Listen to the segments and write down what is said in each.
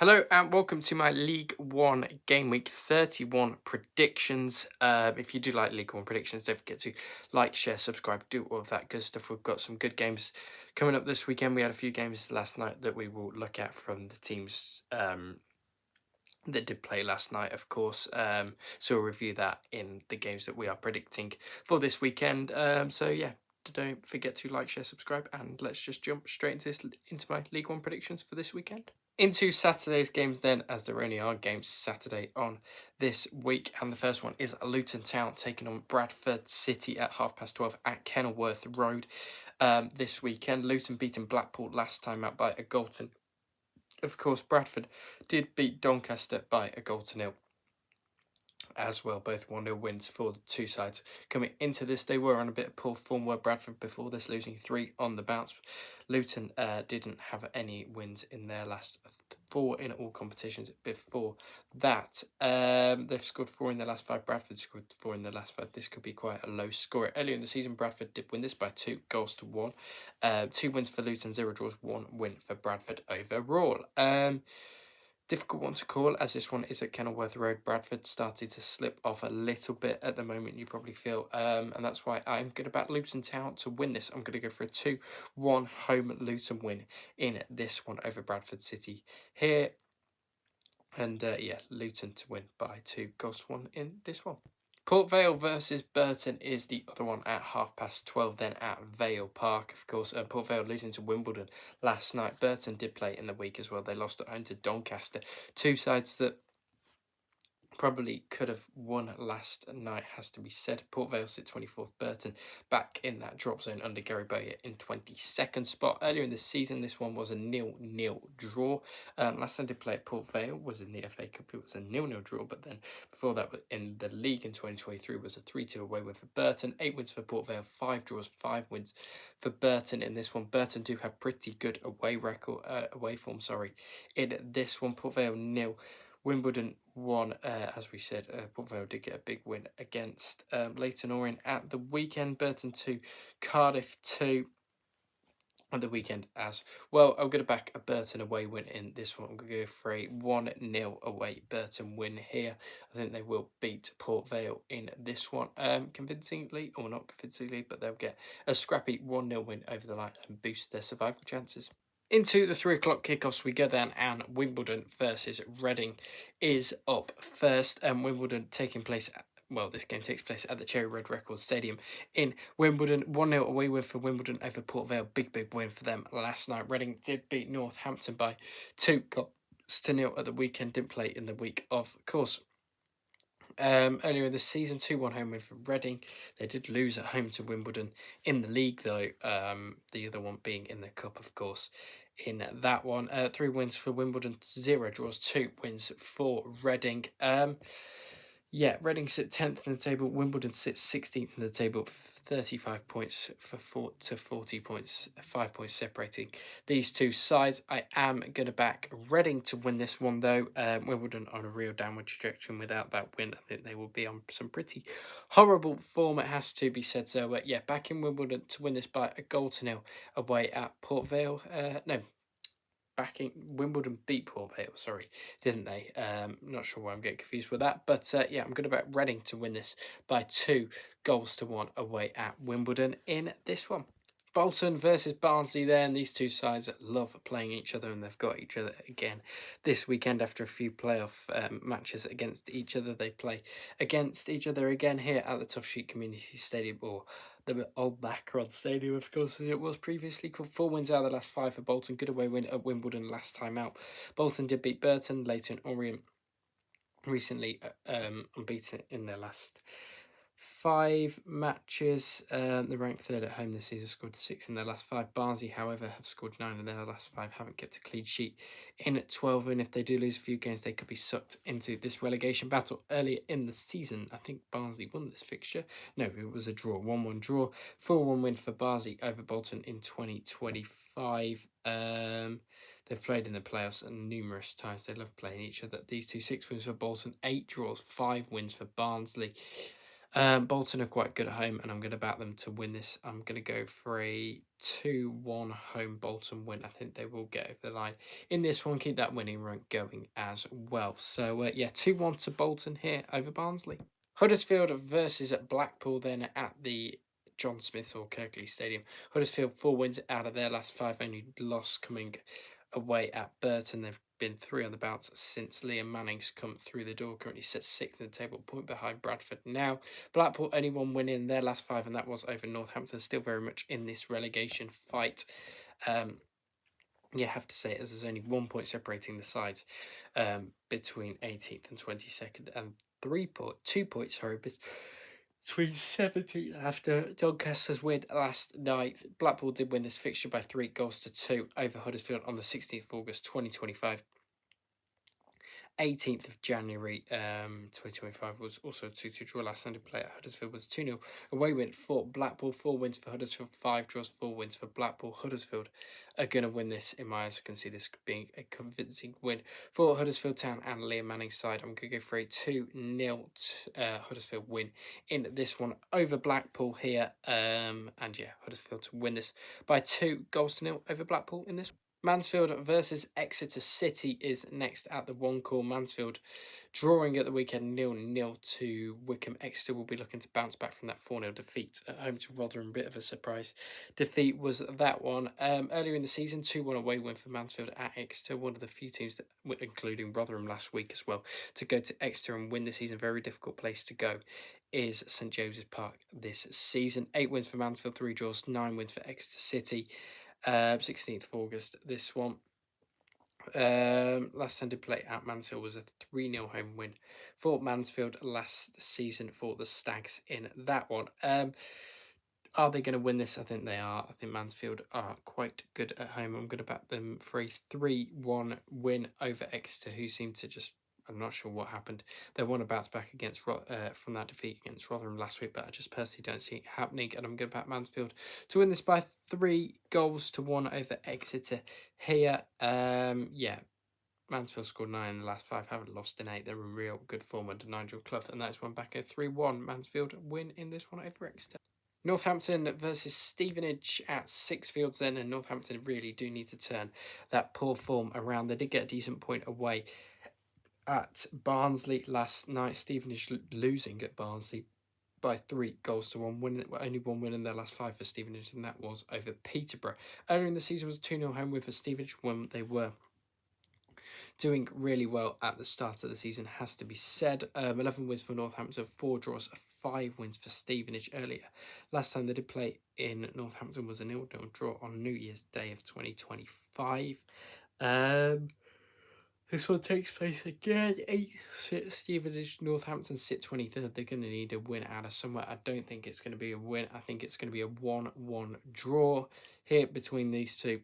Hello and welcome to my League One Game Week 31 predictions. If you do like League One predictions, don't forget to like, share, subscribe, do all of that good stuff. We've got some good games coming up this weekend. We had a few games last night that we will look at from the teams that did play last night, of course. So we'll review that in the games that we are predicting for this weekend. So yeah, don't forget to like, share, subscribe, and let's just jump straight into my League One predictions for this weekend. Into Saturday's games then, as there only are games Saturday on this week. And the first one is Luton Town taking on Bradford City at 12:30 at Kenilworth Road this weekend. Luton beating Blackpool last time out by a goal to. Of course, Bradford did beat Doncaster by a goal to nil as well. Both 1-0 wins for the two sides. Coming into this, they were on a bit of poor form, where Bradford before this losing 3 on the bounce. Luton didn't have any wins in their last 4 in all competitions before that. They've scored 4 in their last 5. Bradford scored 4 in their last 5. This could be quite a low score. Earlier in the season, Bradford did win this by 2-1. 2 wins for Luton, 0 draws, 1 win for Bradford overall. Difficult one to call, as this one is at Kenilworth Road. Bradford started to slip off a little bit at the moment, you probably feel, and that's why I'm going to back Luton Town to win this. I'm going to go for a 2-1 home Luton win in this one over Bradford City here. And yeah, Luton to win by 2-1 in this one. Port Vale versus Burton is the other one at 12:30 then at Vale Park. Of course, Port Vale losing to Wimbledon last night. Burton did play in the week as well. They lost at home to Doncaster. Two sides that probably could have won last night, has to be said. Port Vale sit 24th, Burton back in that drop zone under Gary Bowyer in 22nd spot. Earlier in the season, this one was a 0-0 draw. Last time they played at Port Vale was in the FA Cup. It was a 0-0 draw, but then before that in the league in 2023 was a 3-2 away win for Burton. 8 wins for Port Vale, 5 draws, 5 wins for Burton in this one. Burton do have pretty good away form, in this one. Port Vale 0. Wimbledon 1, as we said. Port Vale did get a big win against Leyton Orient at the weekend. Burton 2, Cardiff 2 at the weekend as well. I'm going to back a Burton away win in this one. I'm going to go for a 1-0 away Burton win here. I think they will beat Port Vale in this one convincingly, or not convincingly, but they'll get a scrappy 1-0 win over the line and boost their survival chances. Into the 3 o'clock kickoffs we go then, and Wimbledon versus Reading is up first. And Wimbledon taking place, this game takes place at the Cherry Red Records Stadium in Wimbledon. 1-0 away win for Wimbledon over Port Vale. Big win for them last night. Reading did beat Northampton by 2-0 at the weekend. Didn't play in the week, of course. Earlier in the season, 2-1 home win for Reading. They did lose at home to Wimbledon in the league, though. The other one being in the cup, of course. In that one, 3 wins for Wimbledon, 0 draws, 2 wins for Reading. Reading sit 10th in the table. Wimbledon sits 16th in the table. 35 points for 40 points, 5 points separating these two sides. I am going to back Reading to win this one, though. Wimbledon on a real downward trajectory, and without that win, I think they will be on some pretty horrible form, it has to be said. So, backing Wimbledon to win this by a goal to nil away at Port Vale. Backing Wimbledon beat Port Vale, didn't they? Not sure why I'm getting confused with that, but I'm going to bet Reading to win this by 2-1 away at Wimbledon in this one. Bolton versus Barnsley there, and these two sides love playing each other, and they've got each other again this weekend after a few playoff matches against each other. They play against each other again here at the Tough Sheet Community Stadium, or the old Macron Stadium, of course, as it was previously called. 4 wins out of the last 5 for Bolton. Good away win at Wimbledon last time out. Bolton did beat Burton, Leyton, Orient recently, unbeaten in their last 5 matches. They're ranked 3rd at home this season, scored 6 in their last 5. Barnsley, however, have scored 9 in their last 5, haven't kept a clean sheet in 12, and if they do lose a few games, they could be sucked into this relegation battle. Earlier in the season, I think Barnsley won this fixture. No, it was a draw, 1-1 draw. 4-1 win for Barnsley over Bolton in 2025. They've played in the playoffs numerous times. They love playing each other. These two, 6 wins for Bolton, 8 draws, 5 wins for Barnsley. Bolton are quite good at home, and I'm going to back them to win this. I'm going to go for a 2-1 home Bolton win. I think they will get over the line in this one, keep that winning run going as well. So, yeah, 2-1 to Bolton here over Barnsley. Huddersfield versus Blackpool then at the John Smith or Kirkley Stadium. Huddersfield 4 wins out of their last 5, only loss coming away at Burton. They've been 3 on the bounce since Liam Manning's come through the door. Currently sits 6th in the table, point behind Bradford now. Blackpool only 1 win in their last 5, and that was over Northampton. Still very much in this relegation fight. Yeah, I have to say, as there's only 1 point separating the sides between 18th and 22nd, and 2 points, between 17th after Doncaster's win last night. Blackpool did win this fixture by 3-2 over Huddersfield on the 16th of August 2025. 18th of January 2025 was also 2-2 draw. Last Sunday play at Huddersfield was 2-0 away win for Blackpool. 4 wins for Huddersfield, 5 draws, 4 wins for Blackpool. Huddersfield are going to win this in my eyes. I can see this being a convincing win for Huddersfield Town and Liam Manning's side. I'm going to go for a 2-0 Huddersfield win in this one over Blackpool here. And yeah, Huddersfield to win this by 2-0 over Blackpool in this one. Mansfield versus Exeter City is next at the One Call. Mansfield drawing at the weekend 0-0 to Wycombe. Exeter will be looking to bounce back from that 4-0 defeat at home to Rotherham. A bit of a surprise defeat was that one. Earlier in the season, 2-1 away win for Mansfield at Exeter. One of the few teams, that, including Rotherham last week as well, to go to Exeter and win the season. Very difficult place to go is St James's Park this season. 8 wins for Mansfield, 3 draws, 9 wins for Exeter City. 16th of August, this one. Last time they played at Mansfield was a 3-0 home win for Mansfield last season for the Stags in that one. Are they going to win this? I think they are. I think Mansfield are quite good at home. I'm going to back them for a 3-1 win over Exeter, who seem to just... I'm not sure what happened. They won a bounce back against from that defeat against Rotherham last week, but I just personally don't see it happening. And I'm going to back Mansfield to win this by 3-1 over Exeter here. Yeah, Mansfield scored 9 in the last 5, haven't lost in 8. They're in real good form under Nigel Clough, and that's one back a 3-1 Mansfield win in this one over Exeter. Northampton versus Stevenage at Sixfields then, and Northampton really do need to turn that poor form around. They did get a decent point away at Barnsley last night. Stevenage losing at Barnsley by 3-1, only 1 win in their last 5 for Stevenage, and that was over Peterborough. Earlier in the season was a 2-0 home win for Stevenage when they were doing really well at the start of the season, has to be said. 11 wins for Northampton, 4 draws, 5 wins for Stevenage earlier. Last time they did play in Northampton was a 0-0 draw on New Year's Day of 2025. This one takes place again. Stevenage, Northampton sit 23rd. They're going to need a win out of somewhere. I don't think it's going to be a win. I think it's going to be a 1-1 draw here between these two.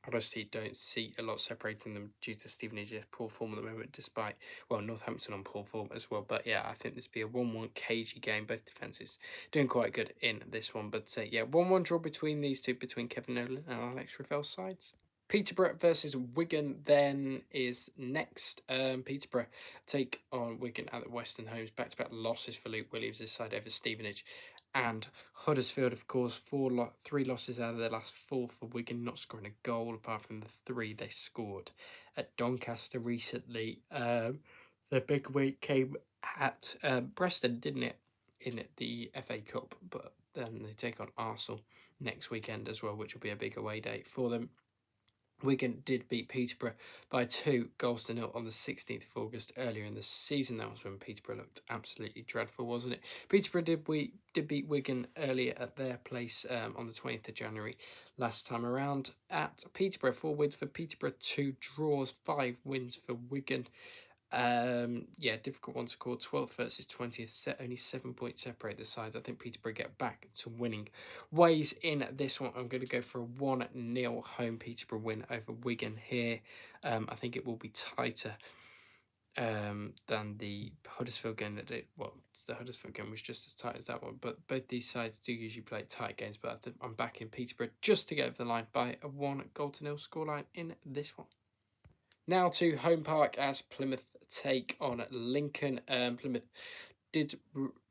Honestly, don't see a lot separating them due to Stevenage's poor form at the moment, despite, well, Northampton on poor form as well. But yeah, I think this will be a 1-1 cagey game. Both defences doing quite good in this one. But yeah, 1-1 draw between these two, between Kevin Nolan and Alex Ravel's sides. Peterborough versus Wigan then is next. Peterborough take on Wigan at the Western Homes. Back-to-back losses for Luke Williams' side over Stevenage. And Huddersfield, of course, 3 losses out of their last 4 for Wigan, not scoring a goal apart from the 3 they scored at Doncaster recently. The big week came at Preston, didn't it, in the FA Cup? But then they take on Arsenal next weekend as well, which will be a big away day for them. Wigan did beat Peterborough by 2-0 on the 16th of August earlier in the season. That was when Peterborough looked absolutely dreadful, wasn't it? Peterborough did beat Wigan earlier at their place on the 20th of January last time around. At Peterborough, 4 wins for Peterborough, 2 draws, 5 wins for Wigan. Yeah, difficult one to call. 12th versus 20th, only 7 points separate the sides. I think Peterborough get back to winning ways in this one. I'm going to go for a 1-0 home Peterborough win over Wigan here. I think it will be tighter than the Huddersfield game that the Huddersfield game was just as tight as that one. But both these sides do usually play tight games. But I'm back in Peterborough just to get over the line by a 1-0 scoreline in this one. Now to Home Park as Plymouth take on Lincoln. Plymouth did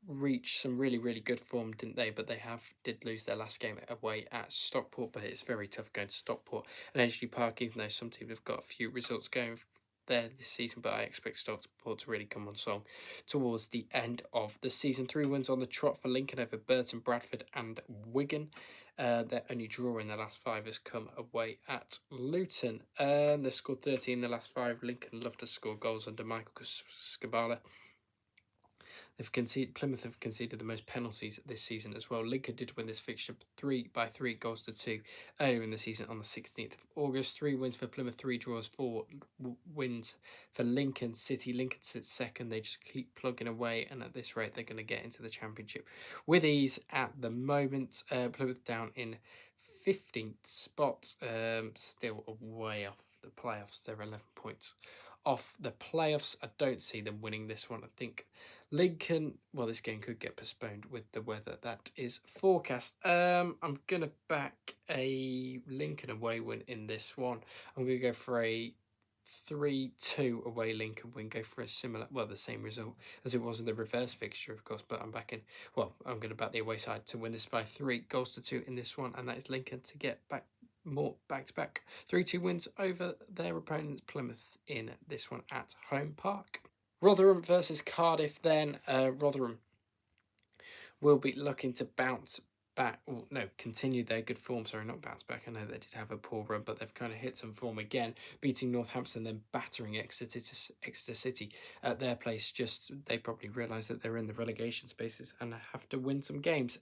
reach some really, really good form, didn't they? But they did lose their last game away at Stockport, but it's very tough going to Stockport and Edgeley Park, even though some teams have got a few results going there this season, but I expect Stockport to really come on song towards the end of the season. 3 wins on the trot for Lincoln over Burton, Bradford and Wigan. Their only draw in the last 5 has come away at Luton. They've scored 30 in the last 5. Lincoln love to score goals under Michael Scabala. Plymouth have conceded the most penalties this season as well. Lincoln did win this fixture 3 goals to 2 earlier in the season on the 16th of August. 3 wins for Plymouth, 3 draws, 4 wins for Lincoln City. Lincoln sits second. They just keep plugging away, and at this rate, they're going to get into the Championship with ease at the moment. Plymouth down in 15th spot, still way off the playoffs. They're 11 points off the playoffs. I don't see them winning this one. I think Lincoln, well, this game could get postponed with the weather that is forecast. I'm going to back a Lincoln away win in this one. I'm going to go for a 3-2 away Lincoln win, go for a similar, well, the same result as it was in the reverse fixture, of course, but I'm going to back the away side to win this by 3 goals to 2 in this one, and that is Lincoln to get back more back-to-back 3-2 wins over their opponents Plymouth in this one at Home Park. Rotherham versus Cardiff then. Rotherham will be looking to bounce back, continue their good form. Sorry, not bounce back. I know they did have a poor run, but they've kind of hit some form again, beating Northampton, then battering Exeter City at their place. Just they probably realise that they're in the relegation spaces and have to win some games.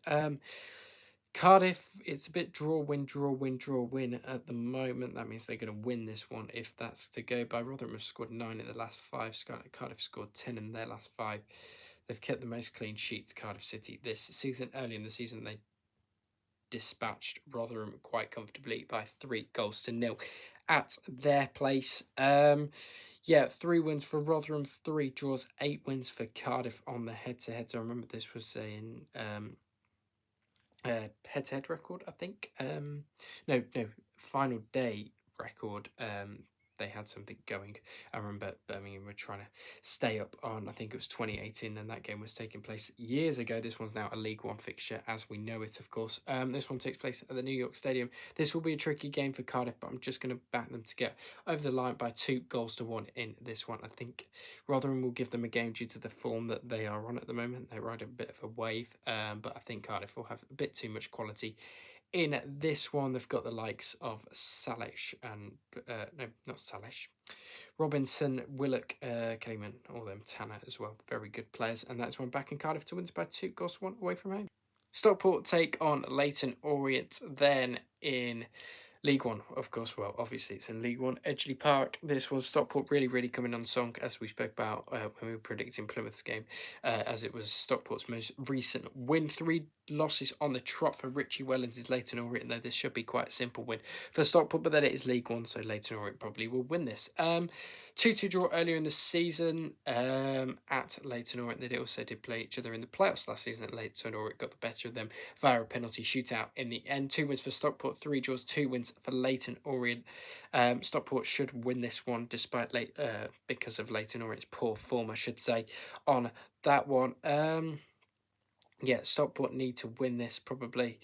Cardiff, it's a bit draw, win at the moment. That means they're going to win this one if that's to go by. Rotherham have scored 9 in the last 5. Cardiff scored 10 in their last 5. They've kept the most clean sheets, Cardiff City, this season. Early in the season, they dispatched Rotherham quite comfortably by 3 goals to 0 at their place. 3 wins for Rotherham, 3 draws, 8 wins for Cardiff on the head-to-head. So I remember this was in head-to-head record, I think. Final day record. They had something going. I remember Birmingham were trying to stay up on, I think it was 2018, and that game was taking place years ago. This one's now a League One fixture, as we know it, of course. This one takes place at the New York Stadium. This will be a tricky game for Cardiff, but I'm just going to back them to get over the line by 2 goals to 1 in this one. I think Rotherham will give them a game due to the form that they are on at the moment. They ride a bit of a wave, but I think Cardiff will have a bit too much quality in this one. They've got the likes of Salish and not Salish, Robinson, Willock, Kellyman, all them, Tanner as well. Very good players, and that's one back in Cardiff to win by 2 goals to 1 away from home. Stockport take on Leyton Orient then in League One, of course. Well, obviously it's in League One. Edgeley Park. This was Stockport really coming on song, as we spoke about when we were predicting Plymouth's game, as it was Stockport's most recent win. 3 losses on the trot for Richie Wellens' Leyton Orient, though this should be quite a simple win for Stockport, but then it is League One, so Leyton Orient probably will win this. 2-2 draw earlier in the season at Leyton Orient. They also did play each other in the playoffs last season. Leyton Orient got the better of them via a penalty shootout in the end. 2 wins for Stockport, 3 draws, 2 wins for Leyton Orient. Stockport should win this one despite because of Leyton Orient's poor form, I should say, on that one. Stockport need to win this probably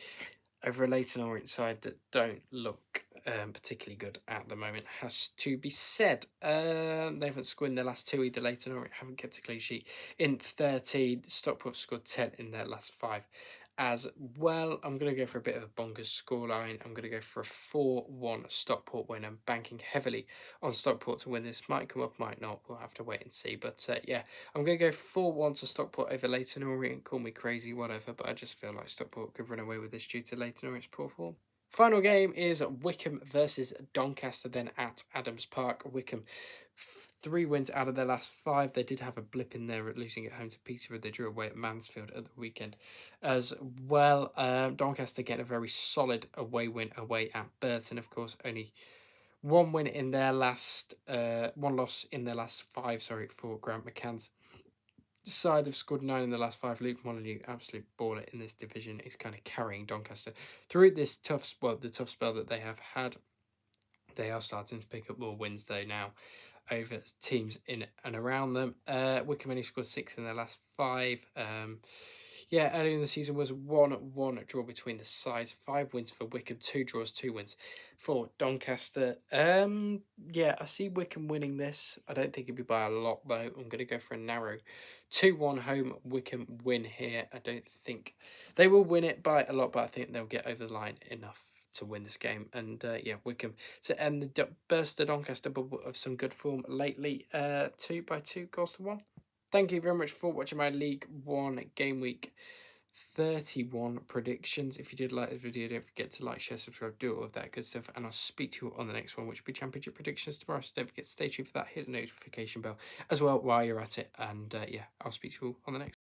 over a Leyton Orient side that don't look particularly good at the moment, has to be said. They haven't scored in their last 2 either. Leyton Orient haven't kept a clean sheet in 13. Stockport scored 10 in their last 5 as well. I'm going to go for a bit of a bonkers scoreline. I'm going to go for a 4-1 Stockport win. I'm banking heavily on Stockport to win this. Might come off, might not. We'll have to wait and see. But I'm going to go 4-1 to Stockport over Leyton Orient. Call me crazy, whatever. But I just feel like Stockport could run away with this due to Leyton Orient's poor form. Final game is Wycombe versus Doncaster then at Adams Park. Wycombe 3 wins out of their last 5. They did have a blip in there at losing at home to Peterborough. They drew away at Mansfield at the weekend as well. Doncaster getting a very solid away win away at Burton, of course. Only 1 win in their last, 1 loss in their last 5, for Grant McCann's side. They've scored 9 in the last 5. Luke Molyneux, absolute baller in this division, is kind of carrying Doncaster through this tough spell that they have had. They are starting to pick up more wins though now. over teams in and around them. Wickham only scored 6 in their last 5. Yeah, earlier in the season was 1-1 draw between the sides. 5 wins for Wickham, 2 draws, 2 wins for Doncaster. Yeah, I see Wickham winning this. I don't think it'd be by a lot though. I'm going to go for a narrow 2-1 home Wickham win here. I don't think they will win it by a lot, but I think they'll get over the line enough to win this game. And yeah, Wickham to end burst the Doncaster bubble of some good form lately. 2-2 goals to 1. Thank you very much for watching my League One Game Week 31 predictions. If you did like the video, don't forget to like, share, subscribe, do all of that good stuff. And I'll speak to you on the next one, which will be Championship predictions tomorrow. So don't forget to stay tuned for that. Hit the notification bell as well while you're at it. And yeah, I'll speak to you all on the next one.